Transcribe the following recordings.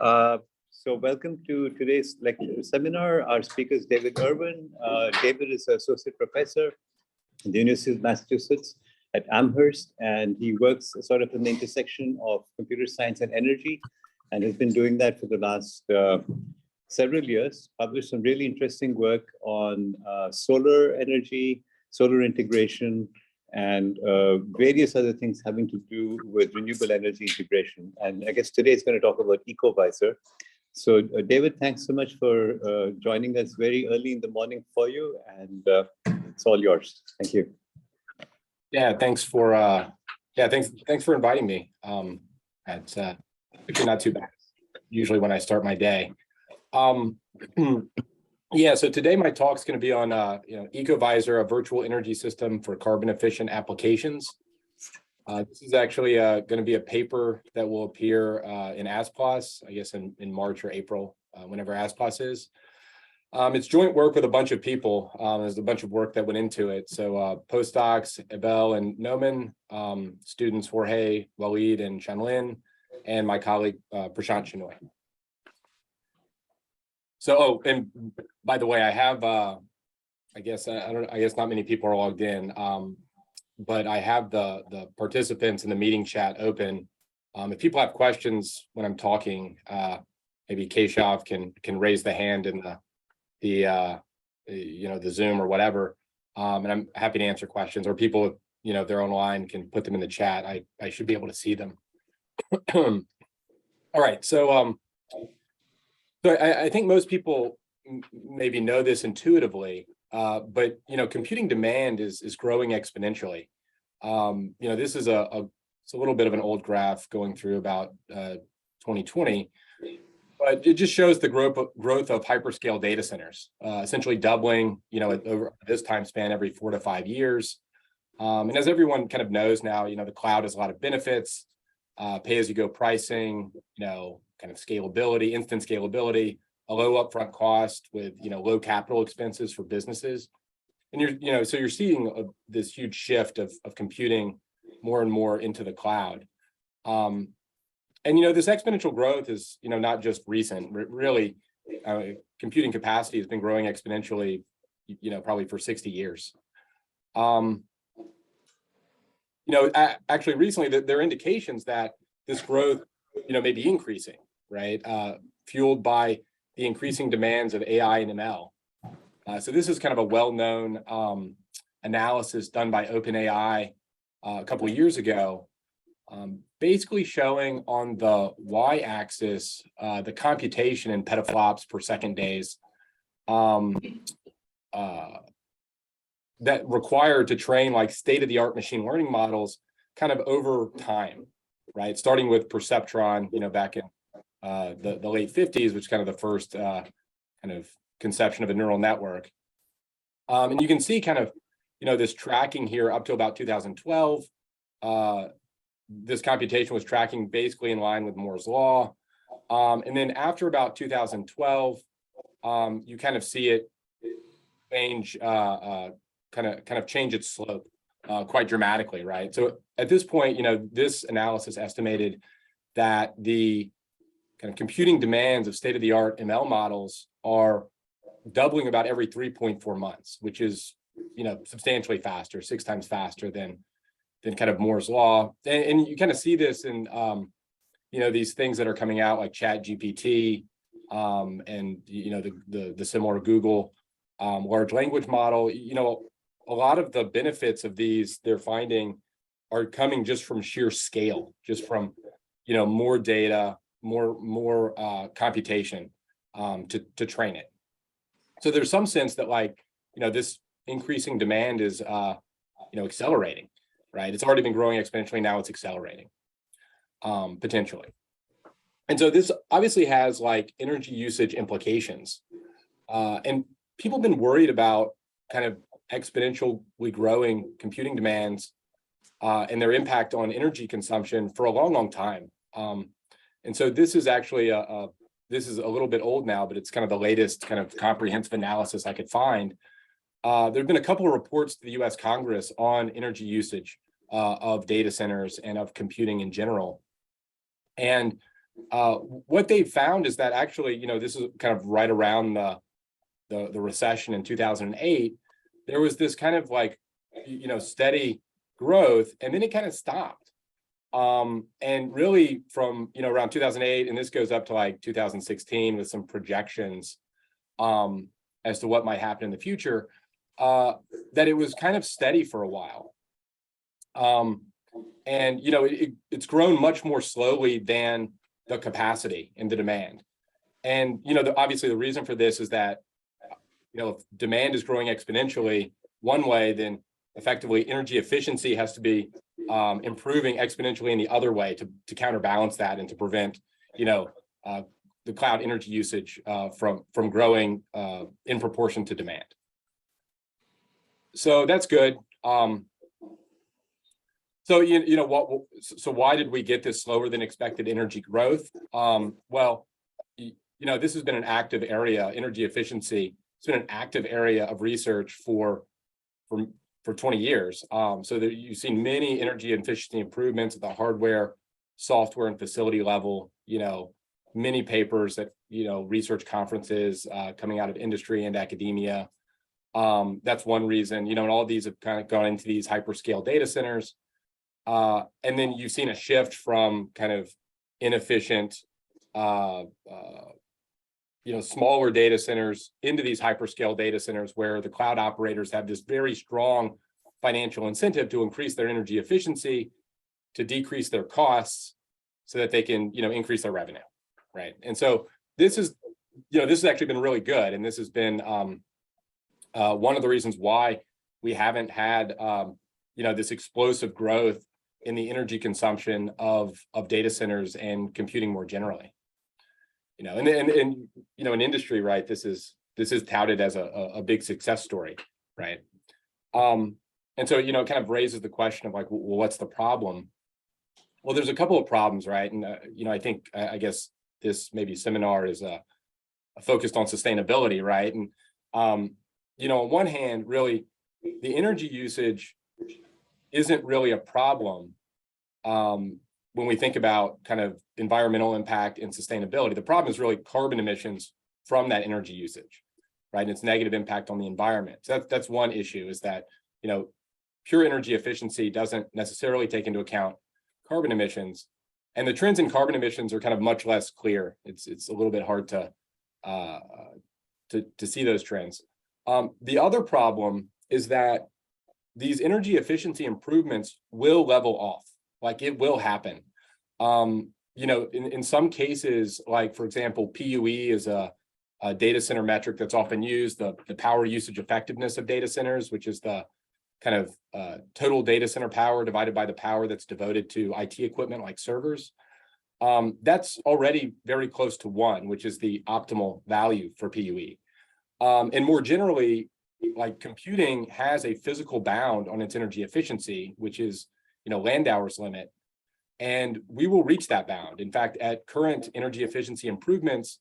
So welcome to today's seminar. Our speaker is David Irwin. David is an associate professor at the University of Massachusetts at Amherst, and he works sort of in the intersection of computer science and energy, and has been doing that for the last several years. Published some really interesting work on solar energy, solar integration, and various other things having to do with renewable energy integration. And I guess today is going to talk about Ecovisor. So David, thanks so much for joining us very early in the morning for you, and it's all yours. Thank you. Yeah, thanks for inviting me. It's actually not too bad. Usually when I start my day. Yeah, so today my talk is going to be on Ecovisor, a virtual energy system for carbon efficient applications. This is actually going to be a paper that will appear in ASPLOS, I guess in March or April, whenever ASPLOS is. It's joint work with a bunch of people. There's a bunch of work that went into it. So postdocs, Abel and Noman, students Jorge, Walid, and Chanlin, and my colleague Prashant Shenoy. So, and by the way, I have, I guess not many people are logged in, but I have the participants in the meeting chat open. If people have questions when I'm talking, maybe Keshav can raise the hand in the Zoom or whatever, and I'm happy to answer questions. Or people, if they're online, can put them in the chat. I should be able to see them. All right, so I think most people maybe know this intuitively, but computing demand is growing exponentially. This is it's a little bit of an old graph going through about 2020, but it just shows the growth of hyperscale data centers, essentially doubling, over this time span every 4 to 5 years. And as everyone kind of knows now, the cloud has a lot of benefits, pay-as-you-go pricing, kind of scalability, instant scalability, a low upfront cost with low capital expenses for businesses, and so you're seeing this huge shift of computing more and more into the cloud, and this exponential growth is not just recent. Really, computing capacity has been growing exponentially, probably for 60 years. Actually, recently there are indications that this growth may be increasing, right? Fueled by the increasing demands of AI and ML. So this is kind of a well-known analysis done by OpenAI a couple of years ago, basically showing on the y-axis the computation in petaflops per second days that required to train like state-of-the-art machine learning models kind of over time, right? Starting with perceptron, back in the late 50s, which is kind of the first kind of conception of a neural network. And you can see kind of, this tracking here up to about 2012. This computation was tracking basically in line with Moore's law. And then after about 2012, you kind of see it change, kind of change its slope quite dramatically, right? So at this point, this analysis estimated that the kind of computing demands of state-of-the-art ML models are doubling about every 3.4 months, which is, substantially faster, 6 times faster than kind of Moore's law. And you kind of see this in, these things that are coming out like ChatGPT, and, the similar Google large language model. A lot of the benefits of these they're finding are coming just from sheer scale, just from, more data, more computation to train it. So there's some sense that this increasing demand is accelerating, right? It's already been growing exponentially, now it's accelerating potentially. And so this obviously has energy usage implications, and people have been worried about kind of exponentially growing computing demands and their impact on energy consumption for a long time. And so this is actually this is a little bit old now, but it's kind of the latest kind of comprehensive analysis I could find. There have been a couple of reports to the US Congress on energy usage of data centers and of computing in general. And what they found is that actually, this is kind of right around the recession in 2008, there was this kind of like, steady growth, and then it kind of stopped. And really from, around 2008, and this goes up to like 2016 with some projections as to what might happen in the future, that it was kind of steady for a while. And, it's grown much more slowly than the capacity and the demand. And, obviously the reason for this is that, if demand is growing exponentially one way, then effectively energy efficiency has to be improving exponentially in the other way to counterbalance that and to prevent, the cloud energy usage from growing in proportion to demand. So that's good. So so why did we get this slower than expected energy growth? Well, this has been an active area, energy efficiency. It's been an active area of research for 20 years. So that you've seen many energy efficiency improvements at the hardware, software, and facility level. Many papers at research conferences coming out of industry and academia. That's one reason. And all of these have kind of gone into these hyperscale data centers. And then you've seen a shift from kind of inefficient, smaller data centers into these hyperscale data centers where the cloud operators have this very strong financial incentive to increase their energy efficiency, to decrease their costs so that they can, increase their revenue, right? And so this has actually been really good. And this has been one of the reasons why we haven't had, this explosive growth in the energy consumption of data centers and computing more generally. And in industry, right, this is touted as a big success story, right? And so, it kind of raises the question of like, well, what's the problem? Well, there's a couple of problems, right? And, I guess this maybe seminar is focused on sustainability, right? And, on one hand, really, the energy usage isn't really a problem when we think about kind of environmental impact and sustainability. The problem is really carbon emissions from that energy usage, right? And its negative impact on the environment. So that's one issue, is that, pure energy efficiency doesn't necessarily take into account carbon emissions. And the trends in carbon emissions are kind of much less clear. It's a little bit hard to see those trends. The other problem is that these energy efficiency improvements will level off. Like, it will happen. In some cases, like, for example, PUE is a data center metric that's often used, the power usage effectiveness of data centers, which is the kind of total data center power divided by the power that's devoted to IT equipment like servers. That's already very close to 1, which is the optimal value for PUE. And more generally, like, computing has a physical bound on its energy efficiency, which is, Landauer's limit. And we will reach that bound. In fact, at current energy efficiency improvements,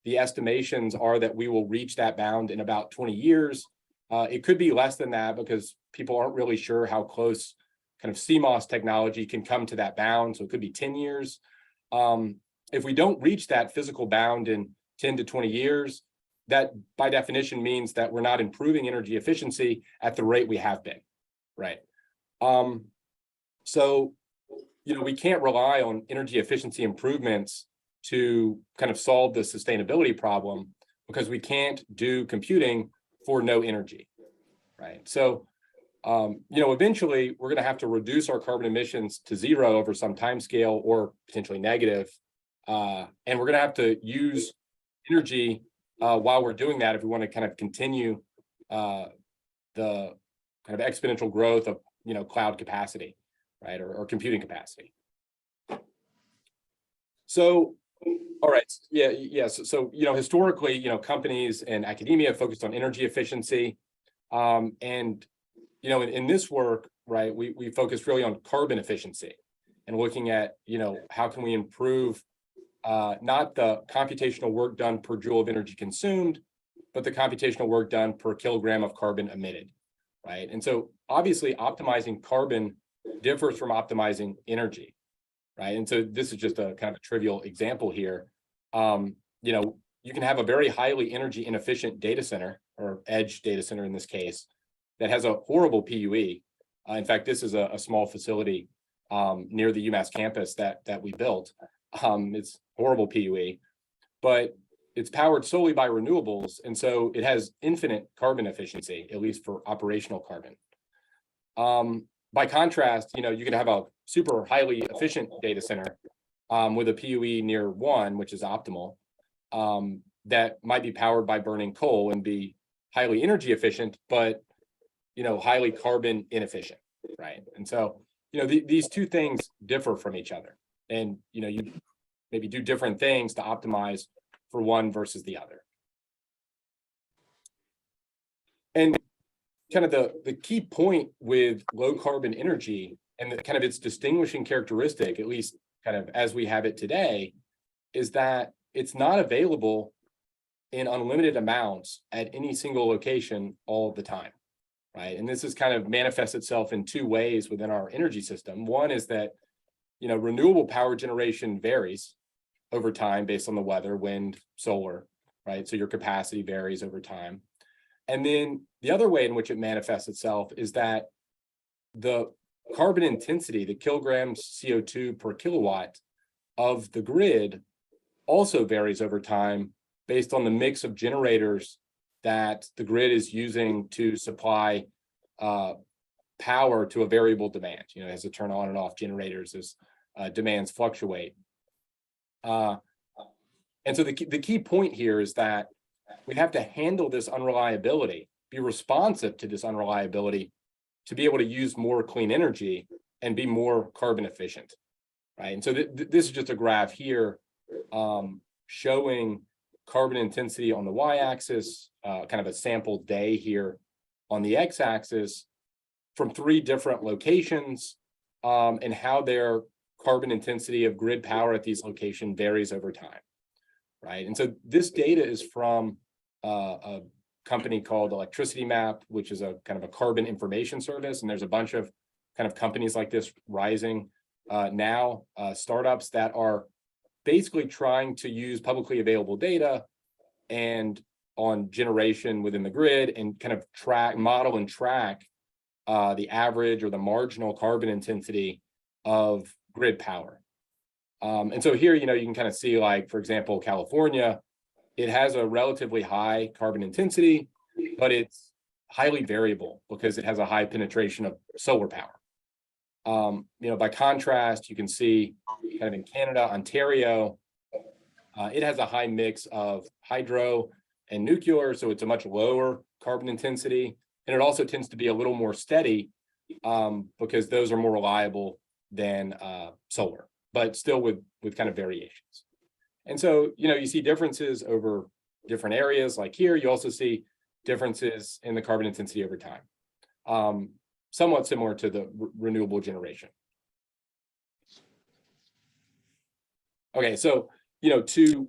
the estimations are that we will reach that bound in about 20 years. It could be less than that because people aren't really sure how close kind of CMOS technology can come to that bound. So it could be 10 years. If we don't reach that physical bound in 10 to 20 years, that by definition means that we're not improving energy efficiency at the rate we have been, right? So, we can't rely on energy efficiency improvements to kind of solve the sustainability problem, because we can't do computing for no energy, right? So, eventually we're going to have to reduce our carbon emissions to 0 over some time scale, or potentially negative. And we're going to have to use energy while we're doing that if we want to kind of continue the kind of exponential growth of, cloud capacity, right, or computing capacity. So, all right, yeah. So historically, companies and academia focused on energy efficiency, and in this work, right, we focused really on carbon efficiency and looking at, how can we improve not the computational work done per joule of energy consumed, but the computational work done per kilogram of carbon emitted, right? And so obviously optimizing carbon differs from optimizing energy. right? And so this is just a kind of a trivial example here. You know, you can have a very highly energy inefficient data center, or edge data center in this case, that has a horrible PUE. In fact, this is a small facility near the UMass campus that we built. It's horrible PUE, but it's powered solely by renewables, and so it has infinite carbon efficiency, at least for operational carbon. By contrast, you know, you can have a super highly efficient data center with a PUE near 1, which is optimal, that might be powered by burning coal and be highly energy efficient, but, you know, highly carbon inefficient, right? And so, you know, these two things differ from each other, and, you know, you maybe do different things to optimize for one versus the other. And kind of the key point with low carbon energy and the kind of its distinguishing characteristic, at least kind of as we have it today, is that it's not available in unlimited amounts at any single location all the time, right? And this is kind of manifests itself in two ways within our energy system. One is that, you know, renewable power generation varies over time based on the weather, wind, solar, right? So your capacity varies over time. And then the other way in which it manifests itself is that the carbon intensity, the kilograms CO2 per kilowatt of the grid, also varies over time based on the mix of generators that the grid is using to supply power to a variable demand. You know, it has to turn on and off generators as demands fluctuate. And so the key point here is that we have to handle this unreliability, be responsive to this unreliability to be able to use more clean energy and be more carbon efficient, right? And so this is just a graph here showing carbon intensity on the y-axis, kind of a sample day here on the x-axis from 3 different locations, and how their carbon intensity of grid power at these locations varies over time, right? And so this data is from a company called Electricity Map, which is a kind of a carbon information service. And there's a bunch of kind of companies like this rising now, startups that are basically trying to use publicly available data and on generation within the grid and kind of model and track the average or the marginal carbon intensity of grid power. And so here, you know, you can kind of see, like, for example, California, it has a relatively high carbon intensity, but it's highly variable because it has a high penetration of solar power. You know, by contrast, you can see kind of in Canada, Ontario, it has a high mix of hydro and nuclear, so it's a much lower carbon intensity. And it also tends to be a little more steady because those are more reliable than solar, but still with kind of variations. And so, you know, you see differences over different areas. Like here, you also see differences in the carbon intensity over time, somewhat similar to the renewable generation. Okay, so, you know, to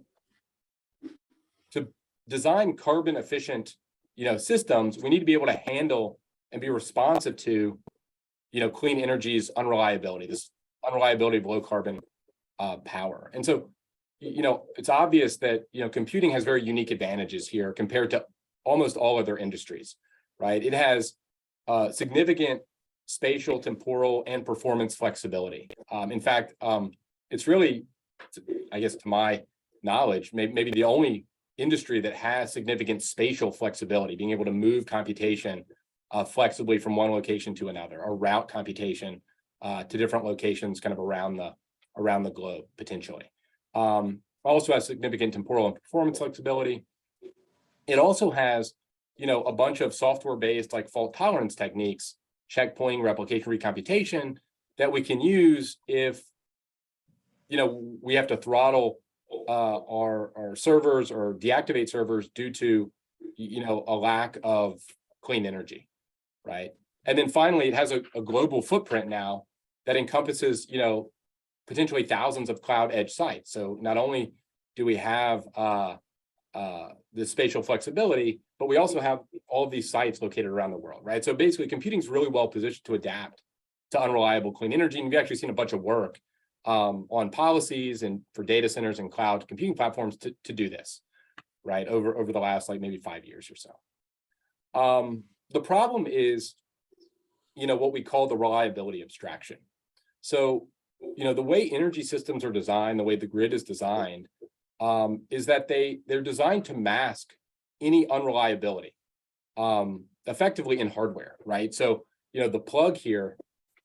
design carbon efficient, you know, systems, we need to be able to handle and be responsive to, you know, clean energy's unreliability, this unreliability of low carbon power. And so, you know, it's obvious that, you know, computing has very unique advantages here compared to almost all other industries, right? It has significant spatial, temporal, and performance flexibility. In fact, it's really, I guess, to my knowledge, maybe the only industry that has significant spatial flexibility, being able to move computation flexibly from one location to another, or route computation to different locations kind of around the globe, potentially. Also has significant temporal and performance flexibility. It also has, you know, a bunch of software-based, like, fault tolerance techniques, checkpointing, replication, recomputation, that we can use if, you know, we have to throttle our servers or deactivate servers due to, you know, a lack of clean energy, right? And then finally, it has a global footprint now that encompasses, you know, potentially thousands of cloud edge sites. So not only do we have the spatial flexibility, but we also have all of these sites located around the world, right? So basically, computing is really well positioned to adapt to unreliable clean energy. And we've actually seen a bunch of work on policies and for data centers and cloud computing platforms to do this, right, over the last like maybe 5 years or so. The problem is, what we call the reliability abstraction. So, the way energy systems are designed, the way the grid is designed, is that they're designed to mask any unreliability, effectively in hardware, right? So, the plug here,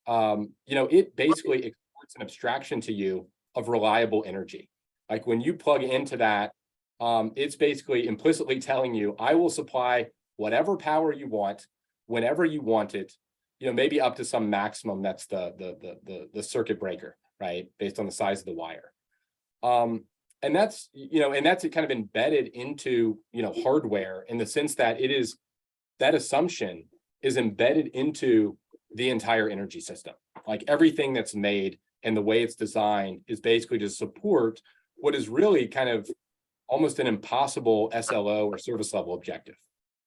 it basically exports an abstraction to you of reliable energy. Like when you plug into that, it's basically implicitly telling you, I will supply whatever power you want, whenever you want it, maybe up to some maximum. That's the circuit breaker, right? Based on the size of the wire. And that's, and that's kind of embedded into, hardware in the sense that that assumption is embedded into the entire energy system. Like everything that's made and the way it's designed is basically to support what is really kind of almost an impossible SLO or service level objective,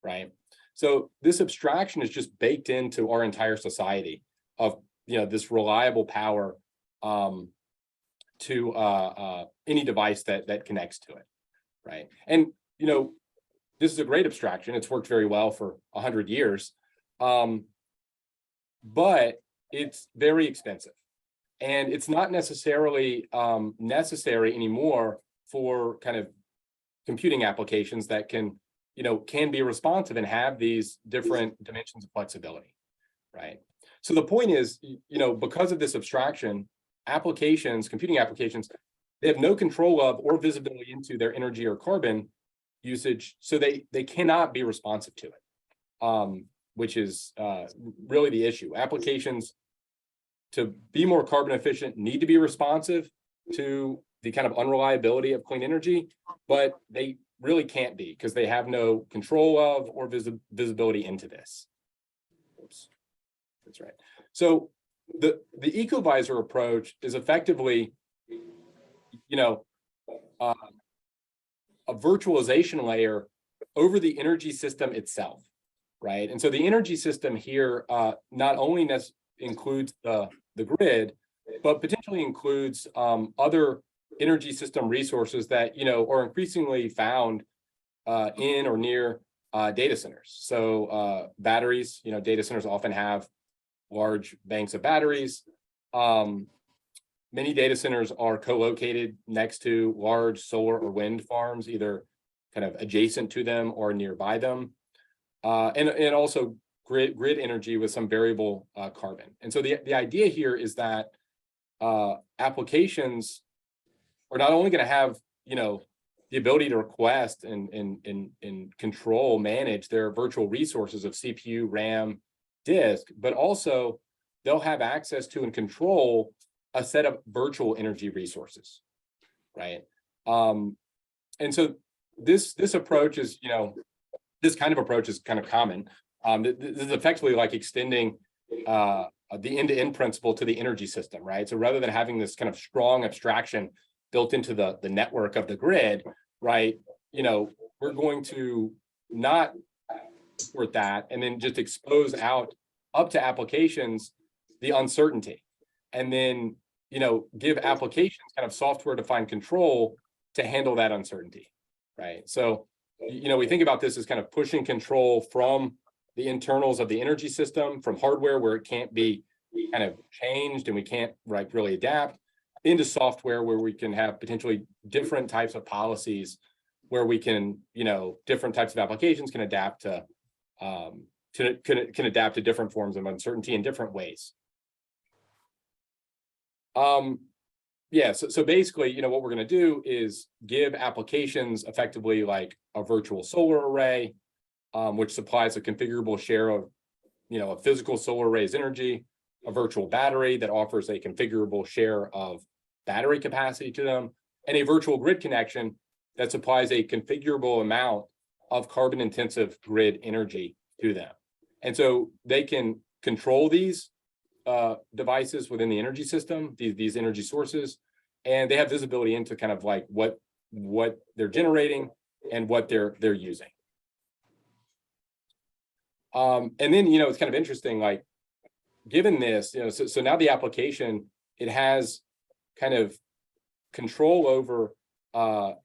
right? So this abstraction is just baked into our entire society of, this reliable power to any device that connects to it, right? And, this is a great abstraction. It's worked very well for 100 years, but it's very expensive. And it's not necessarily necessary anymore for kind of computing applications that can be responsive and have these different dimensions of flexibility, right? So the point is, because of this abstraction, computing applications, they have no control of or visibility into their energy or carbon usage, so they cannot be responsive to it, which is really the issue. Applications, to be more carbon efficient, need to be responsive to the kind of unreliability of clean energy, but they really can't be because they have no control of or visibility into this. Oops, that's right. So the Ecovisor approach is effectively, a virtualization layer over the energy system itself, right? And so the energy system here not only includes the grid, but potentially includes other energy system resources that are increasingly found in or near data centers. So batteries, data centers often have large banks of batteries. Many data centers are co-located next to large solar or wind farms, either kind of adjacent to them or nearby them, and also grid energy with some variable carbon. And so the idea here is that applications are not only going to have the ability to request and control, manage their virtual resources of CPU, RAM, disk, but also they'll have access to and control a set of virtual energy resources, right? And so this approach is, this kind of approach is kind of common. This is effectively like extending the end-to-end principle to the energy system, right? So rather than having this kind of strong abstraction built into the network of the grid, right? We're going to not support that and then just expose out up to applications the uncertainty, and then give applications kind of software-defined control to handle that uncertainty, right? So we think about this as kind of pushing control from the internals of the energy system, from hardware where it can't be kind of changed and we can't really adapt, into software where we can have potentially different types of policies where we can, different types of applications can adapt to can adapt to different forms of uncertainty in different ways. So basically, what we're going to do is give applications effectively like a virtual solar array, which supplies a configurable share of, a physical solar array's energy, a virtual battery that offers a configurable share of battery capacity to them, and a virtual grid connection that supplies a configurable amount of carbon intensive grid energy to them. And so they can control these devices within the energy system, these energy sources, and they have visibility into kind of like what they're generating and what they're using. And then, it's kind of interesting, like given this, so now the application, it has kind of control over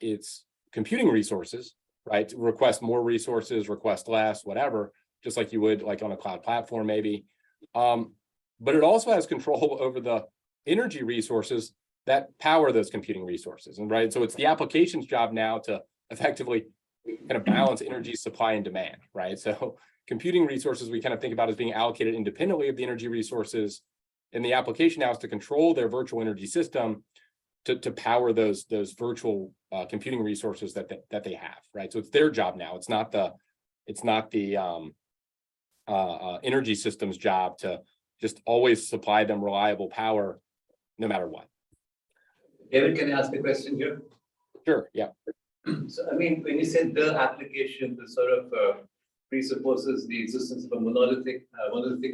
its computing resources, right? Request more resources, request less, whatever, just like you would like on a cloud platform maybe. But it also has control over the energy resources that power those computing resources, and right. So it's the application's job now to effectively kind of balance energy supply and demand, right? So computing resources we kind of think about as being allocated independently of the energy resources, and the application now is to control their virtual energy system to power those virtual computing resources that they have, right? So it's their job now. It's not the energy system's job to just always supply them reliable power no matter what. David, can I ask a question here? Sure, yeah. So, I mean, when you say the application, the sort of presupposes the existence of a monolithic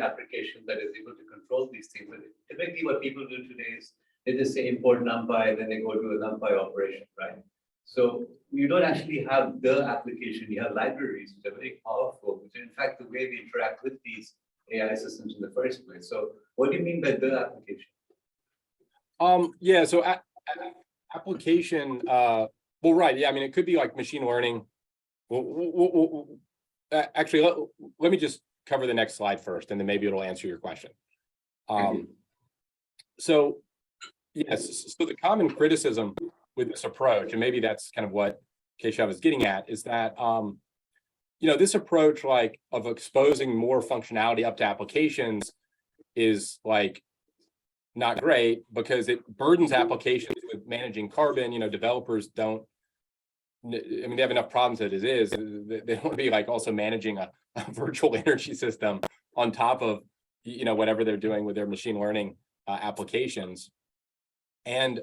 application that is able to control these things. But typically what people do today is they just say import NumPy, then they go to a NumPy operation, right? So you don't actually have the application, you have libraries which are very powerful, which are in fact the way we interact with these AI systems in the first place. So what do you mean by the application? Yeah, so application, well, right, yeah, I mean, it could be like machine learning. Actually, let me just cover the next slide first, and then maybe it'll answer your question. So, yes, so the common criticism with this approach, and maybe that's kind of what Keshav is getting at, is that, you know, this approach like of exposing more functionality up to applications is like not great because it burdens applications with managing carbon. You know, developers don't, I mean, they have enough problems as it is. They don't want to be like also managing a virtual energy system on top of, you know, whatever they're doing with their machine learning applications. And,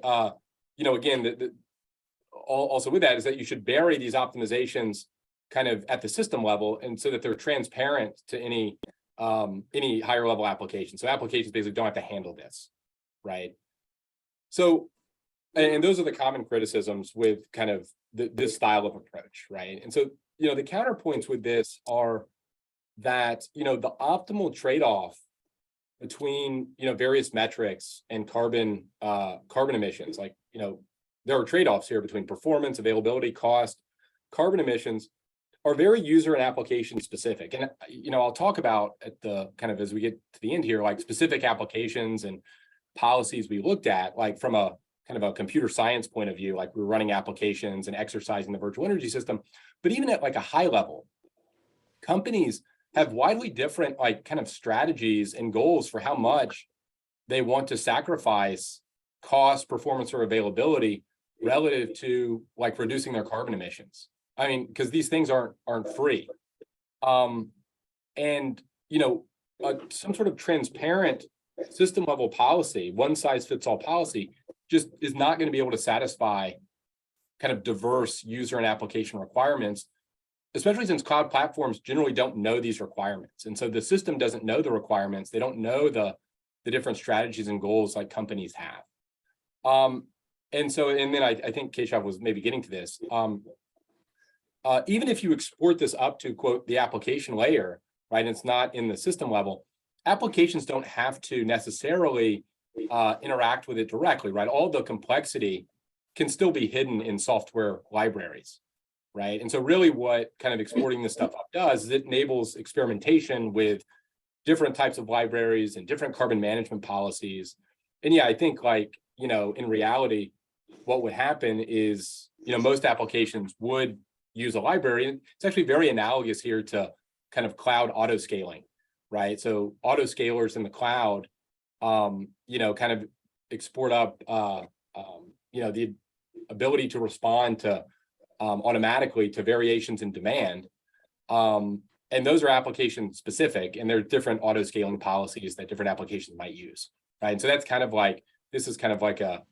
you know, again, also with that is that you should bury these optimizations kind of at the system level, and so that they're transparent to any higher level application. So applications basically don't have to handle this, right? So, and those are the common criticisms with kind of this style of approach, right? And so, you know, the counterpoints with this are that, you know, the optimal trade-off between, you know, various metrics and carbon emissions, like, you know, there are trade-offs here between performance, availability, cost, carbon emissions are very user and application specific. And, you know, I'll talk about at the kind of, as we get to the end here, like specific applications and policies we looked at, like from a kind of a computer science point of view, like we're running applications and exercising the virtual energy system. But even at like a high level, companies have widely different like kind of strategies and goals for how much they want to sacrifice cost, performance, or availability relative to like reducing their carbon emissions. I mean, because these things aren't free. And, you know, some sort of transparent system level policy, one size fits all policy, just is not going to be able to satisfy kind of diverse user and application requirements, especially since cloud platforms generally don't know these requirements. And so the system doesn't know the requirements. They don't know the different strategies and goals like companies have. And so, and then I think Keshav was maybe getting to this. Even if you export this up to, quote, the application layer, right, and it's not in the system level, applications don't have to necessarily interact with it directly, right? All the complexity can still be hidden in software libraries, right? And so really what kind of exporting this stuff up does is it enables experimentation with different types of libraries and different carbon management policies. And yeah, I think like, you know, in reality, what would happen is, you know, most applications would use a library. And it's actually very analogous here to kind of cloud auto scaling, right? So auto scalers in the cloud, you know, kind of export up, you know, the ability to respond to automatically to variations in demand. And those are application specific, and there are different auto scaling policies that different applications might use, right? And so that's kind of like, this is kind of like a,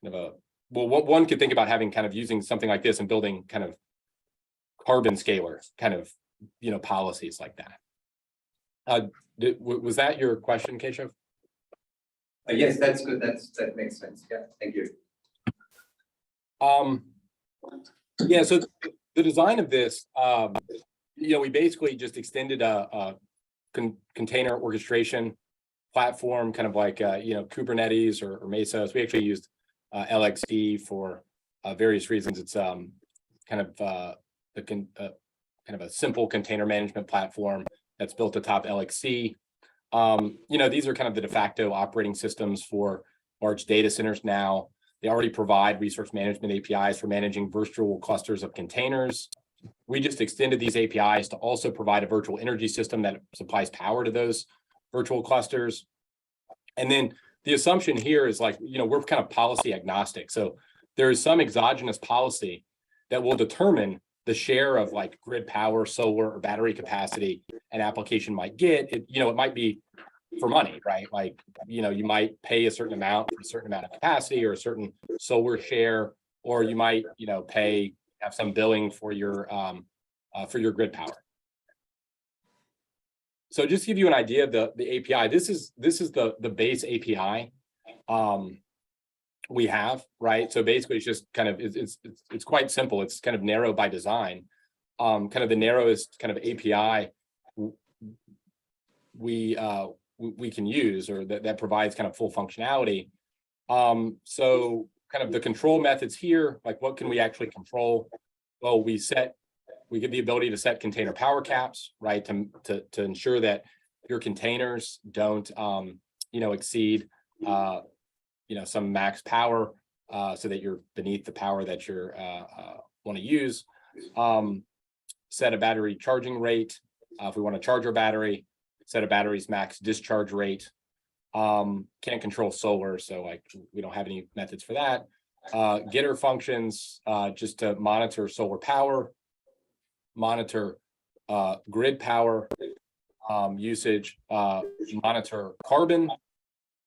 kind of a, well, what one could think about having kind of using something like this and building kind of carbon scalar kind of, you know, policies like that. Was that your question, Keshav? Yes, that's good. That makes sense. Yeah, thank you. Yeah, so the design of this, you know, we basically just extended a container orchestration platform, kind of like Kubernetes or Mesos. We actually used LXD for various reasons. It's kind of a simple container management platform that's built atop LXC. These are kind of the de facto operating systems for large data centers now. They already provide resource management APIs for managing virtual clusters of containers. We just extended these APIs to also provide a virtual energy system that supplies power to those virtual clusters. And then the assumption here is like, we're kind of policy agnostic. So there is some exogenous policy that will determine the share of like grid power, solar, or battery capacity an application might get. It might be for money, right? Like, you might pay a certain amount for a certain amount of capacity or a certain solar share, or you might, have some billing for your grid power. So just to give you an idea of the API, this is the base API we have, right? So basically, it's just kind of it's quite simple. It's kind of narrow by design. Kind of the narrowest kind of API we can use, or that provides kind of full functionality. So kind of the control methods here, like what can we actually control? Well, we give the ability to set container power caps, right? To ensure that your containers don't, exceed, some max power, so that you're beneath the power that you're want to use. Set a battery charging rate if we want to charge our battery. Set a battery's max discharge rate. Can't control solar, so like we don't have any methods for that. Getter functions just to monitor solar power, monitor grid power usage, monitor carbon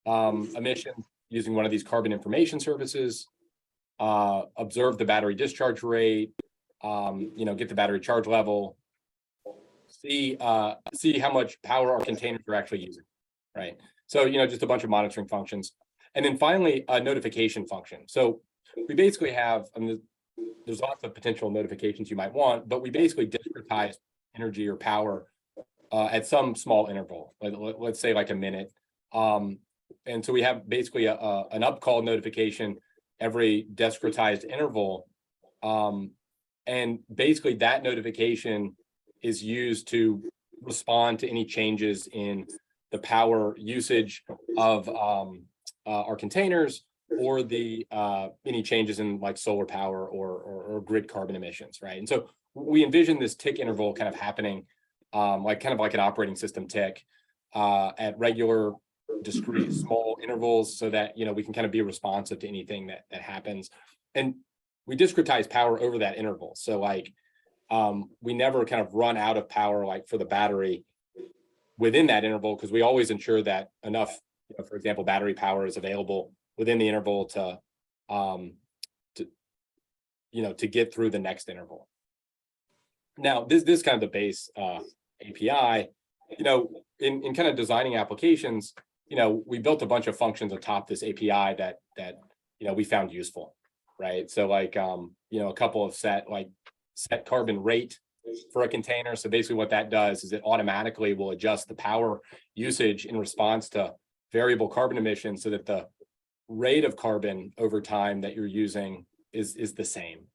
emissions using one of these carbon information services, observe the battery discharge rate, get the battery charge level, see how much power our containers are actually using, right? So, just a bunch of monitoring functions. And then finally, a notification function. So we basically have, there's lots of potential notifications you might want, but we basically discretize energy or power at some small interval, let's say like a minute. And so we have basically an upcall notification every discretized interval. And basically that notification is used to respond to any changes in the power usage of our containers, or the any changes in like solar power or grid carbon emissions, right? And so we envision this tick interval kind of happening like an operating system tick at regular, discrete, small intervals, so that we can kind of be responsive to anything that happens. And we discretize power over that interval. So like we never kind of run out of power like for the battery within that interval, because we always ensure that enough, for example, battery power is available within the interval to get through the next interval. Now, this kind of the base API, in kind of designing applications, we built a bunch of functions atop this API that we found useful, right? So like, a couple of set carbon rate for a container. So basically what that does is it automatically will adjust the power usage in response to variable carbon emissions, so that the rate of carbon over time that you're using is the same,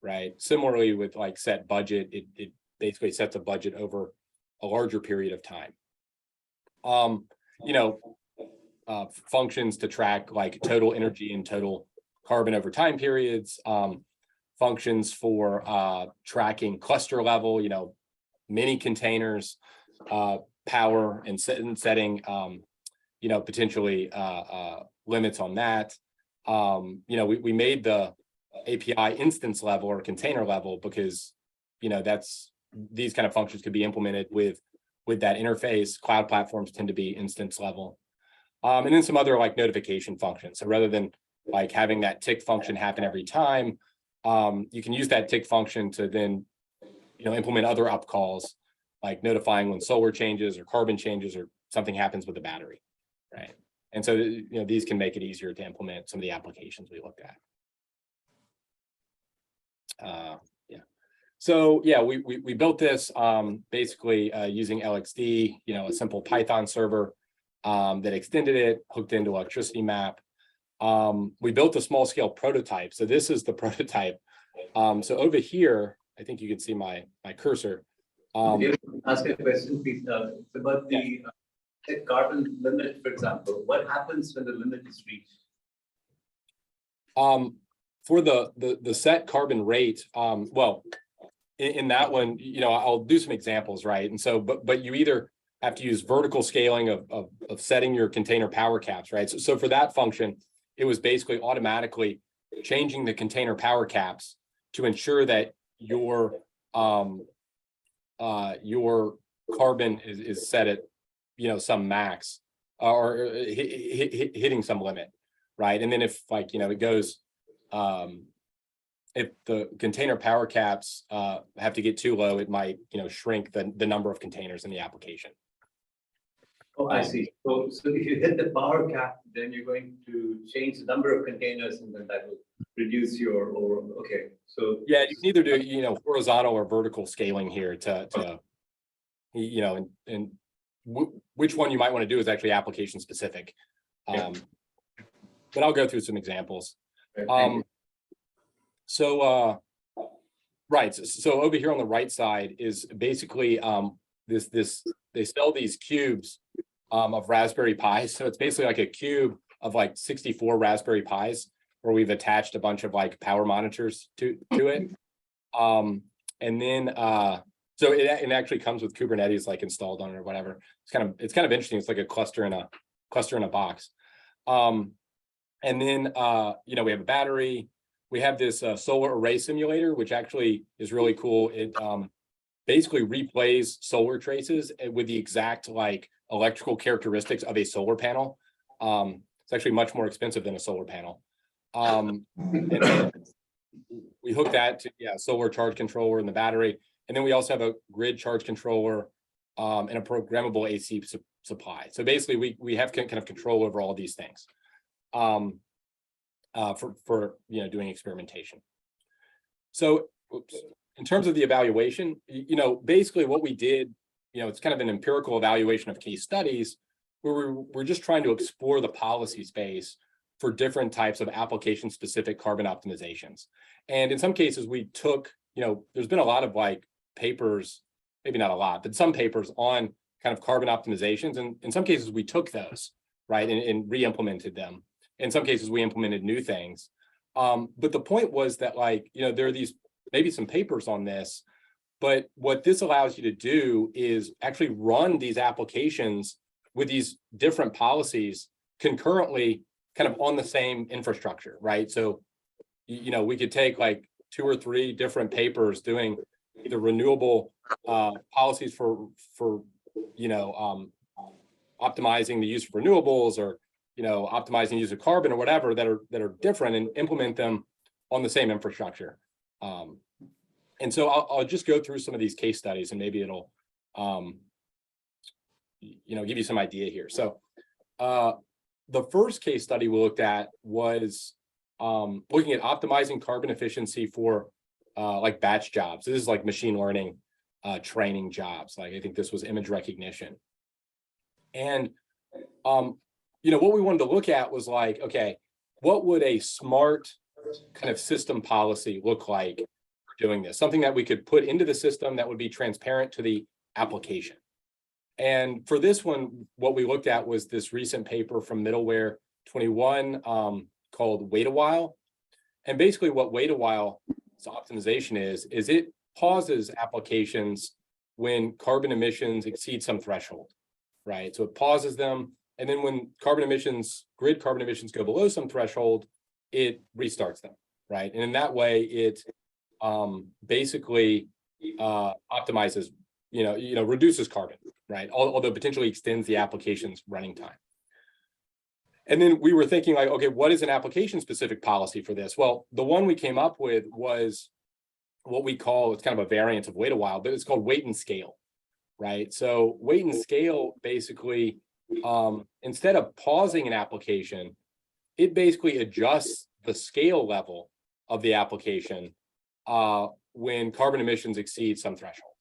right? Similarly with like set budget, it basically sets a budget over a larger period of time. Functions to track like total energy and total carbon over time periods, functions for tracking cluster level, mini containers, power, and setting, potentially limits on that. We made the API instance level or container level because, these kind of functions could be implemented with that interface. Cloud platforms tend to be instance level. And then some other like notification functions. So rather than like having that tick function happen every time, you can use that tick function to then, implement other up calls, like notifying when solar changes or carbon changes or something happens with the battery, right? And so, these can make it easier to implement some of the applications we looked at. So yeah, we built this basically using LXD, a simple Python server. that extended it, hooked into electricity map. We built a small scale prototype. So this is the prototype. So over here, I think you can see my cursor. David, ask a question, please. It's about the carbon limit, for example. What happens when the limit is reached? For the set carbon rate, well, in that one, I'll do some examples, right? And so, but you either have to use vertical scaling of setting your container power caps, right? So for that function, it was basically automatically changing the container power caps to ensure that your carbon is set at some max or hitting some limit, right? And then if it goes if the container power caps have to get too low, it might shrink the number of containers in the application. Oh, I see. So if you hit the power cap, then you're going to change the number of containers, and then that will reduce your overall. Okay, so yeah, you can either do horizontal or vertical scaling here to and which one you might want to do is actually application specific. Yeah. But I'll go through some examples. Right, So over here on the right side is basically they sell these cubes of Raspberry Pis. So it's basically like a cube of 64 Raspberry Pis where we've attached a bunch of power monitors to it. And then so it actually comes with Kubernetes installed on it or whatever. It's kind of interesting. It's like a cluster in a box. And then we have a battery. We have this solar array simulator, which actually is really cool. It basically replays solar traces with the exact electrical characteristics of a solar panel. It's actually much more expensive than a solar panel. And then we hook that to solar charge controller in the battery. And then we also have a grid charge controller and a programmable AC supply. So basically we have kind of control over all of these things. For doing experimentation. So in terms of the evaluation, basically what we did, it's kind of an empirical evaluation of case studies where we're just trying to explore the policy space for different types of application specific carbon optimizations. And in some cases we took, there's been a lot of papers, maybe not a lot, but some papers on kind of carbon optimizations. And in some cases we took those, right, and re-implemented them. In some cases, we implemented new things. But the point was that there are these, maybe some papers on this, but what this allows you to do is actually run these applications with these different policies concurrently kind of on the same infrastructure, right? So, we could take 2 or 3 different papers doing either renewable policies for optimizing the use of renewables or optimizing the use of carbon or whatever that are different and implement them on the same infrastructure. And so I'll just go through some of these case studies and maybe it'll give you some idea here. So the first case study we looked at was looking at optimizing carbon efficiency for batch jobs. This is machine learning training jobs. I think this was image recognition. And what we wanted to look at was okay, what would a smart kind of system policy look like for doing this? Something that we could put into the system that would be transparent to the application. And for this one, what we looked at was this recent paper from Middleware 21 called Wait a While. And basically what Wait a While optimization is it pauses applications when carbon emissions exceed some threshold, right? So it pauses them. And then when grid carbon emissions go below some threshold, it restarts them, right? And in that way, it basically optimizes, reduces carbon, right? Although potentially extends the application's running time. And then we were thinking okay, what is an application specific policy for this? Well, the one we came up with was what we call, it's kind of a variant of Wait a While, but it's called Wait and Scale, right? So Wait and Scale basically, instead of pausing an application, it basically adjusts the scale level of the application when carbon emissions exceed some threshold,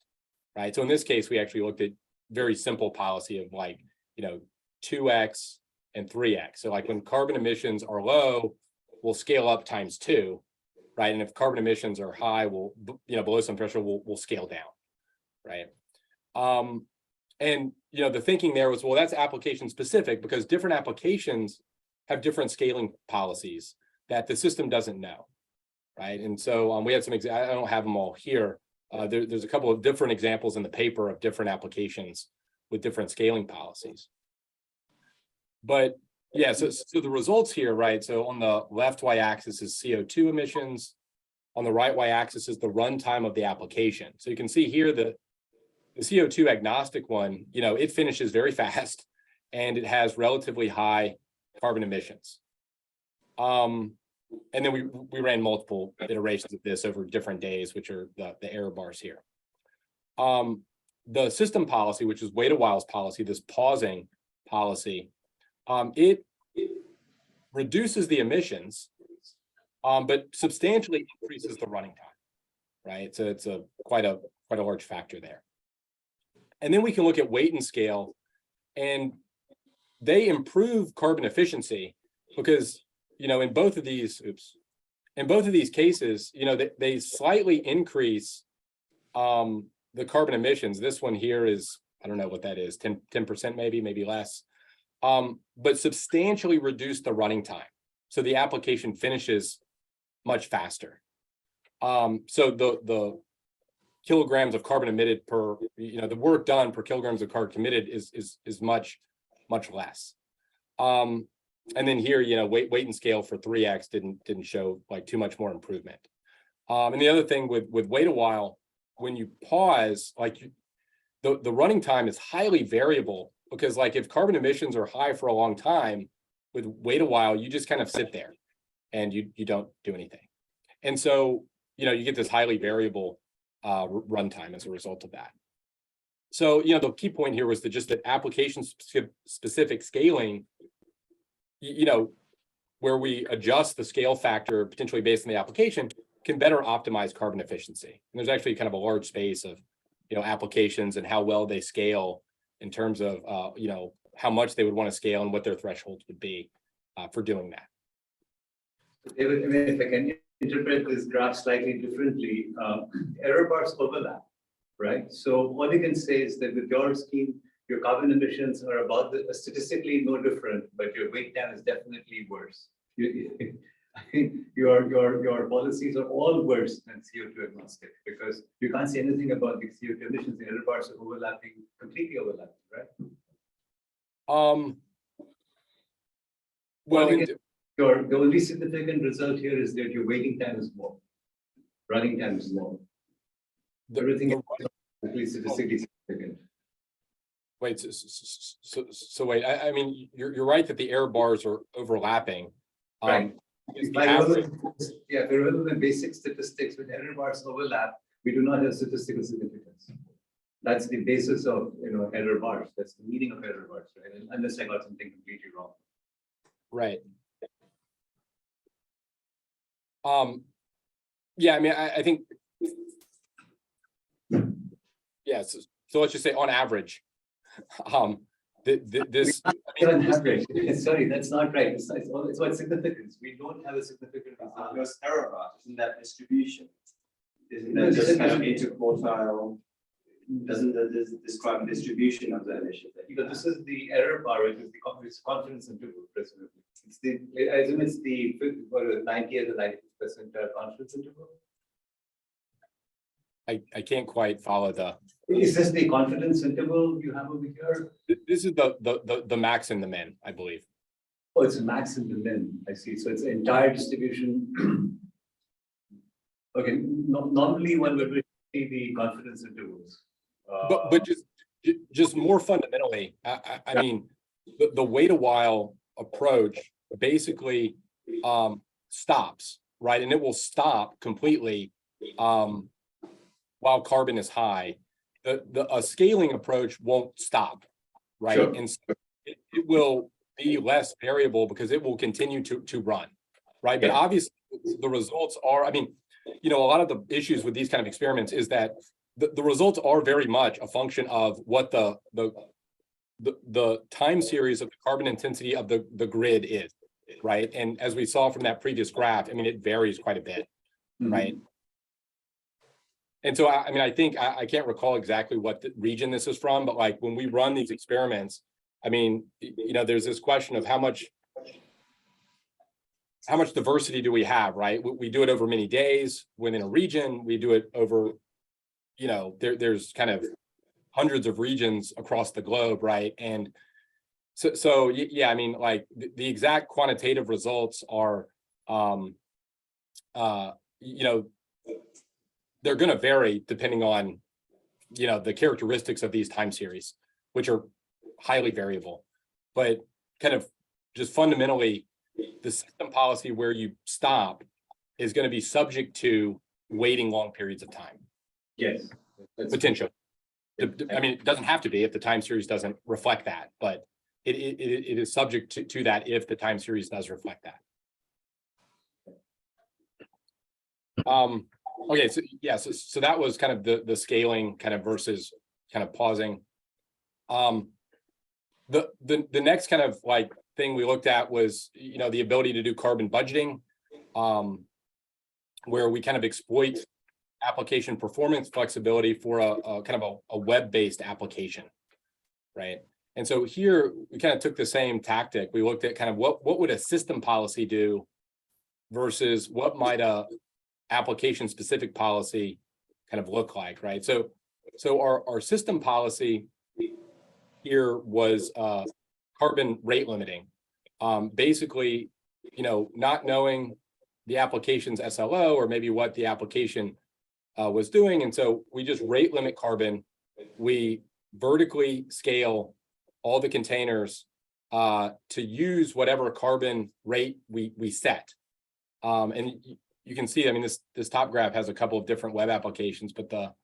right? So in this case, we actually looked at very simple policy of 2x, and 3x. So like when carbon emissions are low, we'll scale up times 2, right? And if carbon emissions are high, we'll, below some threshold, we'll scale down, right? And the thinking there was, well, that's application specific because different applications have different scaling policies that the system doesn't know, right? And so we had some, I don't have them all here. There's a couple of different examples in the paper of different applications with different scaling policies. But yeah, so the results here, right? So on the left y-axis is CO2 emissions. On the right y-axis is the runtime of the application. So you can see here the CO2 agnostic one, it finishes very fast and it has relatively high carbon emissions. And then we ran multiple iterations of this over different days, which are the error bars here. The system policy, which is wait a while's policy, this pausing policy, it reduces the emissions, but substantially increases the running time, right? So it's quite a large factor there. And then we can look at weight and scale, and they improve carbon efficiency because in both of these cases, they slightly increase the carbon emissions. This one here is, I don't know what that is, 10% maybe less, but substantially reduce the running time. So the application finishes much faster. So the kilograms of carbon emitted per, the work done per kilograms of carbon emitted is much less. And then here, weight and scale for 3x didn't show like too much more improvement. And the other thing with wait a while, when you pause, like the running time is highly variable because like if carbon emissions are high for a long time, with wait a while, you just kind of sit there and you don't do anything. And so, you get this highly variable runtime as a result of that. So, the key point here was that application specific scaling, where we adjust the scale factor potentially based on the application, can better optimize carbon efficiency. And there's actually kind of a large space of, applications and how well they scale in terms of, how much they would want to scale and what their thresholds would be for doing that. David, if I can interpret this graph slightly differently, error bars overlap, right? So all you can say is that with your scheme, your carbon emissions are about statistically no different, but your weight time is definitely worse. I think your policies are all worse than CO2 agnostic because you can't say anything about the CO2 emissions. The error bars are overlapping, completely overlapping, right? Well, the only significant result here is that your waiting time is more, running time is more. Everything is at least statistically significant. Wait, so wait, I mean, you're right that the error bars are overlapping. Right. If we remember the basic statistics, when error bars overlap, we do not have statistical significance. That's the basis of error bars. That's the meaning of error bars, right? Unless I got something completely wrong. Right. Yeah, I mean, I think, yeah, so let's just say on average, this on average. Sorry, that's not right. It's what significance. We don't have a significant result. Those error bars, isn't that distribution? Isn't that just kind of interquartile? Doesn't that describe a distribution of the emission? This is the error bar, which is the confidence interval, presumably. I assume it's the 90 or the 95th percentile confidence interval. I can't quite follow the. Is this the confidence interval you have over here? This is the max and the min, I believe. Oh, it's a max and the min. I see. So it's the entire distribution. Okay. Normally, one would see the confidence intervals. But just more fundamentally, I mean, the wait a while approach basically stops, right? And it will stop completely while carbon is high. A scaling approach won't stop, right? Sure. And so it will be less variable because it will continue to run, right? Yeah. But obviously the results are, I mean, a lot of the issues with these kind of experiments is that the results are very much a function of what the the time series of the carbon intensity of the grid is, right? And as we saw from that previous graph, I mean, it varies quite a bit, right? And so, I mean, I think I can't recall exactly what the region this is from, but like when we run these experiments, I mean, you know, there's this question of how much diversity do we have, right? We do it over many days within a region. We do it over, you know, there's kind of hundreds of regions across the globe, right? And so yeah, I mean, like the exact quantitative results are, you know, they're going to vary depending on, you know, the characteristics of these time series, which are highly variable. But kind of just fundamentally, the system policy where you stop is going to be subject to waiting long periods of time. Yes. Potential. I mean, it doesn't have to be if the time series doesn't reflect that, but it is subject to that if the time series does reflect that. Okay, so yeah, so that was kind of the scaling kind of versus kind of pausing. The next kind of like thing we looked at was, you know, the ability to do carbon budgeting, where we kind of exploit application performance flexibility for a kind of a web-based application, right? And so here we kind of took the same tactic. We looked at kind of what would a system policy do versus what might a application specific policy kind of look like, right? So our system policy here was carbon rate limiting. Basically, you know, not knowing the application's SLO or maybe what the application was doing. And so we just rate limit carbon. We vertically scale all the containers to use whatever carbon rate we set. And you can see, I mean, this top graph has a couple of different web applications, but the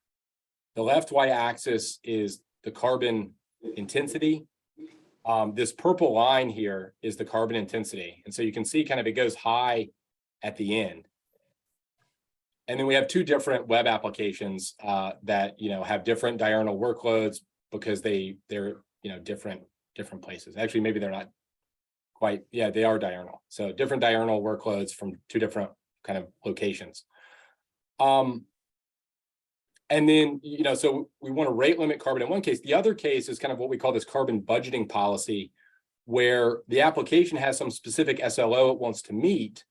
left y-axis is the carbon intensity. This purple line here is the carbon intensity. And so you can see kind of it goes high at the end. And then we have two different web applications that, you know, have different diurnal workloads because they're, you know, different places. Actually, maybe they're not quite, yeah, they are diurnal. So different diurnal workloads from two different kind of locations. And then, you know, so we want to rate limit carbon in one case. The other case is kind of what we call this carbon budgeting policy, where the application has some specific SLO it wants to meet,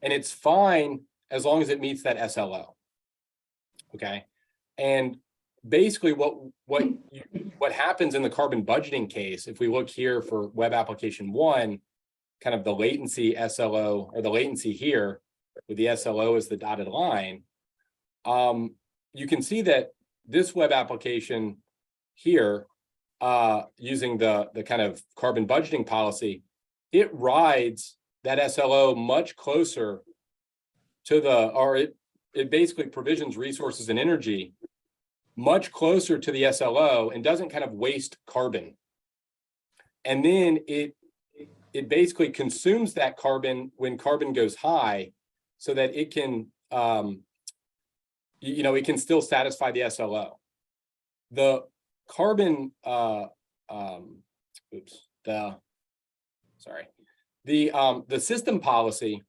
and it's fine as long as it meets that SLO. Okay. And basically what happens in the carbon budgeting case, if we look here for web application 1, kind of the latency SLO or the latency here with the SLO as the dotted line, you can see that this web application here, using the kind of carbon budgeting policy, it rides that SLO much closer to it basically provisions resources and energy much closer to the SLO and doesn't kind of waste carbon. And then it basically consumes that carbon when carbon goes high so that it can, you know, it can still satisfy the SLO. The carbon, the system policy,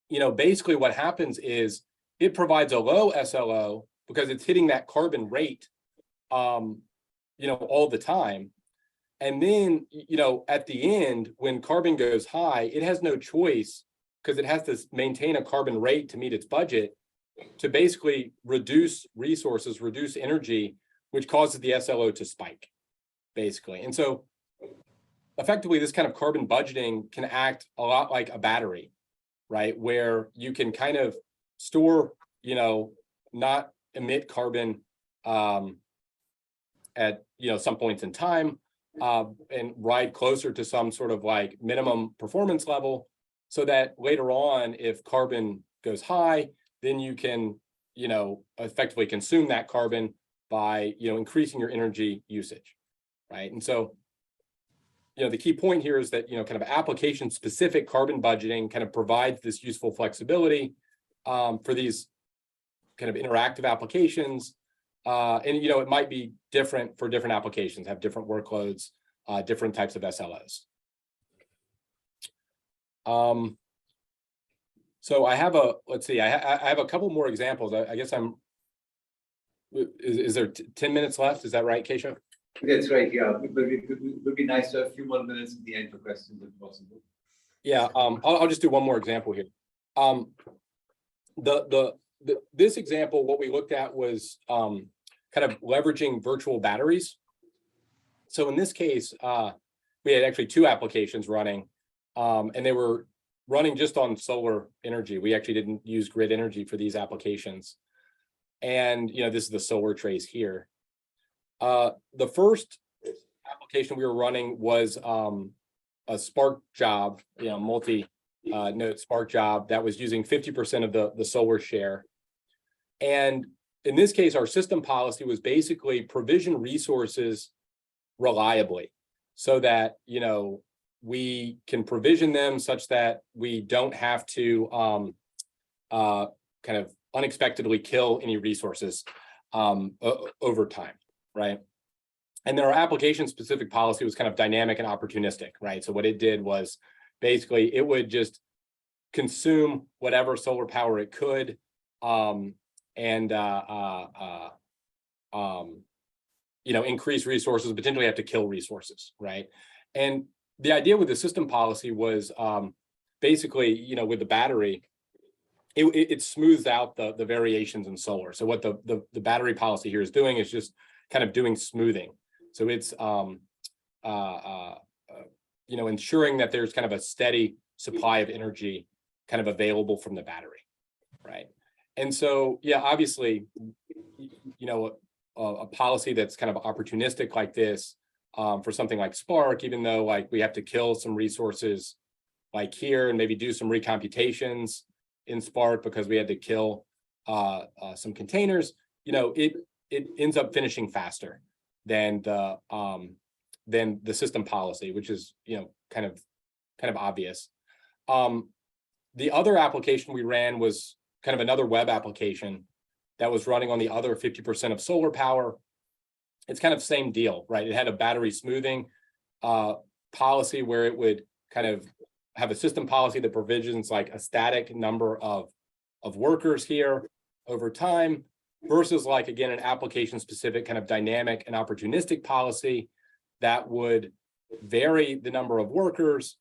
you know, basically what happens is it provides a low SLO because it's hitting that carbon rate, you know, all the time. And then, you know, at the end, when carbon goes high, it has no choice because it has to maintain a carbon rate to meet its budget to basically reduce resources, reduce energy, which causes the SLO to spike, basically. And so effectively, this kind of carbon budgeting can act a lot like a battery, right? Where you can kind of store, you know, not emit carbon at, you know, some points in time and ride closer to some sort of like minimum performance level so that later on, if carbon goes high, then you can, you know, effectively consume that carbon by, you know, increasing your energy usage, right? And so, you know, the key point here is that, you know, kind of application specific carbon budgeting kind of provides this useful flexibility for these kind of interactive applications and it might be different for different applications, have different workloads, different types of SLOs. So I have let's see, I have a couple more examples. I guess is there 10 minutes left? Is that right, Keshav? That's right, yeah. But it would be nice to have a few more minutes at the end for questions if possible. Yeah, I'll just do one more example here. This example, what we looked at was kind of leveraging virtual batteries. So in this case, we had actually two applications running, and they were running just on solar energy. We actually didn't use grid energy for these applications. And this is the solar trace here. The first application we were running was a Spark job, multi-node Spark job that was using 50% of the solar share. And in this case, our system policy was basically provision resources reliably so that, we can provision them such that we don't have to kind of unexpectedly kill any resources over time, right? And our application-specific policy was kind of dynamic and opportunistic, right? So what it did was basically it would just consume whatever solar power it could, increase resources, potentially have to kill resources, right? And the idea with the system policy was basically, with the battery, it smooths out the variations in solar. So what the battery policy here is doing is just kind of doing smoothing. So it's ensuring that there's kind of a steady supply of energy kind of available from the battery, right? And so, yeah, obviously, a policy that's kind of opportunistic like this for something like Spark, even though like we have to kill some resources like here and maybe do some recomputations in Spark because we had to kill some containers, it ends up finishing faster than the system policy, which is kind of obvious. The other application we ran was kind of another web application that was running on the other 50% of solar power. It's kind of same deal, right? It had a battery smoothing policy where it would kind of have a system policy that provisions like a static number of workers here over time versus like, again, an application specific kind of dynamic and opportunistic policy that would vary the number of workers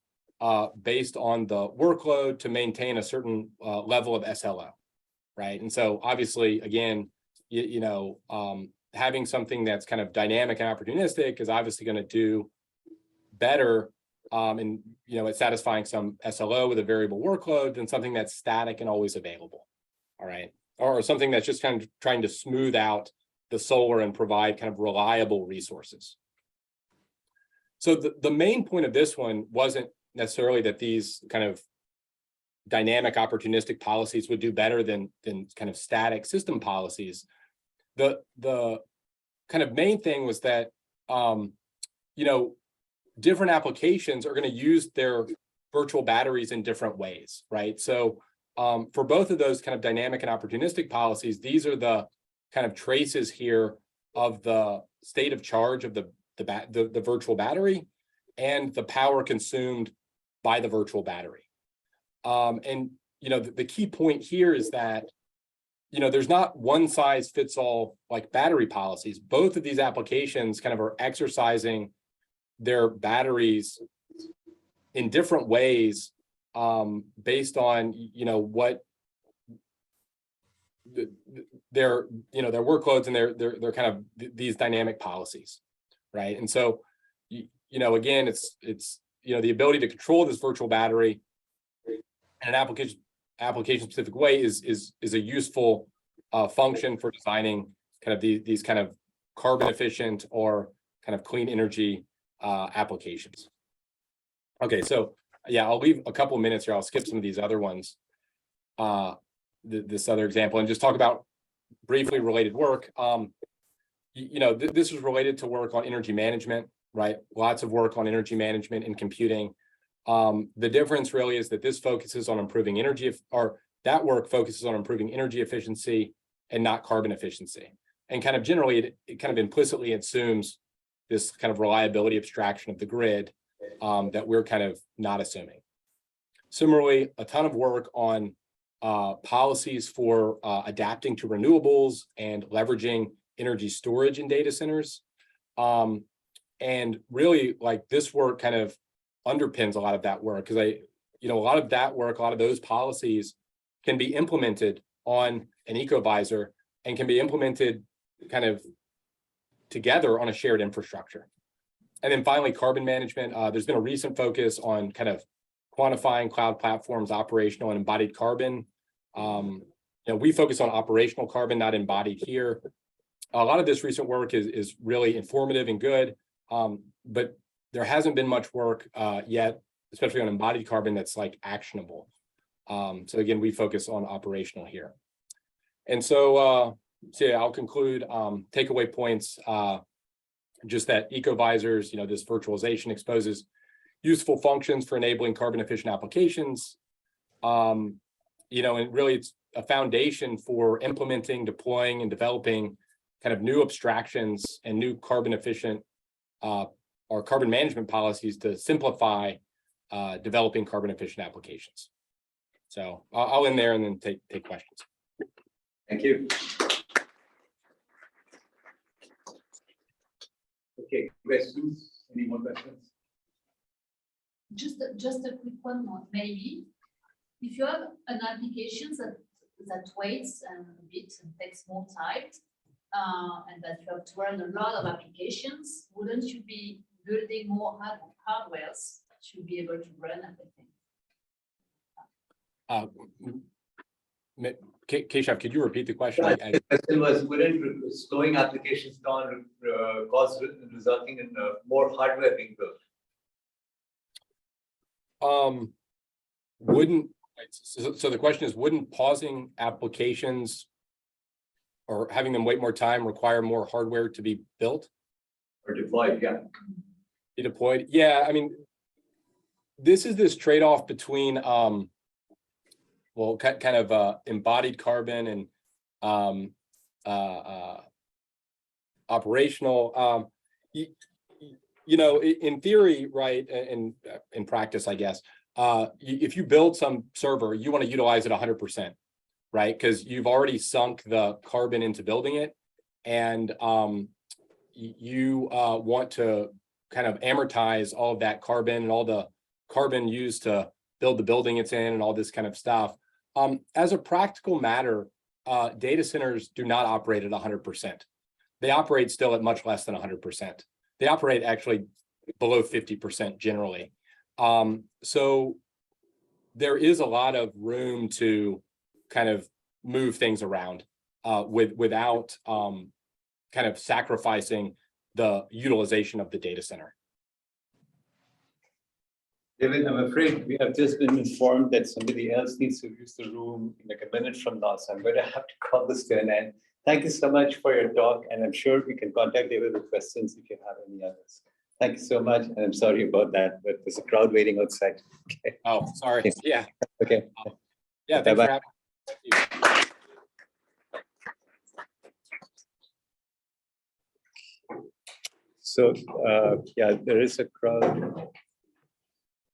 based on the workload to maintain a certain level of SLO, right? And so obviously, again, having something that's kind of dynamic and opportunistic is obviously going to do better at satisfying some SLO with a variable workload than something that's static and always available, all right? Or something that's just kind of trying to smooth out the solar and provide kind of reliable resources. So the main point of this one wasn't necessarily that these kind of dynamic opportunistic policies would do better than kind of static system policies. The kind of main thing was that different applications are going to use their virtual batteries in different ways, right? So for both of those kind of dynamic and opportunistic policies, these are the kind of traces here of the state of charge of the virtual battery and the power consumed by the virtual battery. The key point here is that there's not one size fits all like battery policies. Both of these applications kind of are exercising their batteries in different ways based on what their workloads and their kind of these dynamic policies, right? And so again, it's the ability to control this virtual battery in an application specific way is a useful function for designing kind of these kind of carbon efficient or kind of clean energy applications. Okay, so yeah, I'll leave a couple of minutes here. I'll skip some of these other ones, this other example, and just talk about briefly related work. This is related to work on energy management, right? Lots of work on energy management and computing. The difference really is that this focuses on improving energy, or that work focuses on improving energy efficiency and not carbon efficiency. And kind of generally, it kind of implicitly assumes this kind of reliability abstraction of the grid that we're kind of not assuming. Similarly, a ton of work on policies for adapting to renewables and leveraging energy storage in data centers. And really, like, this work kind of underpins a lot of that work, because a lot of that work, a lot of those policies can be implemented on an Ecovisor and can be implemented kind of together on a shared infrastructure. And then finally, carbon management. There's been a recent focus on kind of quantifying cloud platforms' operational and embodied carbon. We focus on operational carbon, not embodied here. A lot of this recent work is really informative and good, but there hasn't been much work yet, especially on embodied carbon, that's like actionable. So again, we focus on operational here. And so yeah, I'll conclude takeaway points, just that Ecovisors, this virtualization exposes useful functions for enabling carbon efficient applications. And really it's a foundation for implementing, deploying, and developing kind of new abstractions and new carbon efficient or carbon management policies to simplify developing carbon efficient applications. So I'll end there and then take questions. Thank you. Okay, questions? Any more questions? Just a quick one more, maybe. If you have an application that waits a bit and takes more time, and that you have to run a lot of applications, wouldn't you be building more hardwares to be able to run everything? Keshav, could you repeat the question? The question was, wouldn't slowing applications down resulting in more hardware being built? So the question is, wouldn't pausing applications or having them wait more time require more hardware to be built? Or deployed, yeah. Be deployed? Yeah, I mean, this is this trade-off between kind of embodied carbon and operational. In theory, right, and in practice, I guess, if you build some server, you want to utilize it 100%, right? Because you've already sunk the carbon into building it, and you want to kind of amortize all of that carbon and all the carbon used to build the building it's in and all this kind of stuff. As a practical matter, data centers do not operate at 100%. They operate still at much less than 100%. They operate actually below 50% generally. So there is a lot of room to kind of move things around without kind of sacrificing the utilization of the data center. David, I'm afraid we have just been informed that somebody else needs to use the room in like a minute from now, so I'm going to have to call this to an end. Thank you so much for your talk, and I'm sure we can contact David with questions if you have any others. Thank you so much, and I'm sorry about that, but there's a crowd waiting outside. Okay. Oh, sorry. Okay. Yeah. Okay. Yeah, thanks for having me. So, yeah, there is a crowd.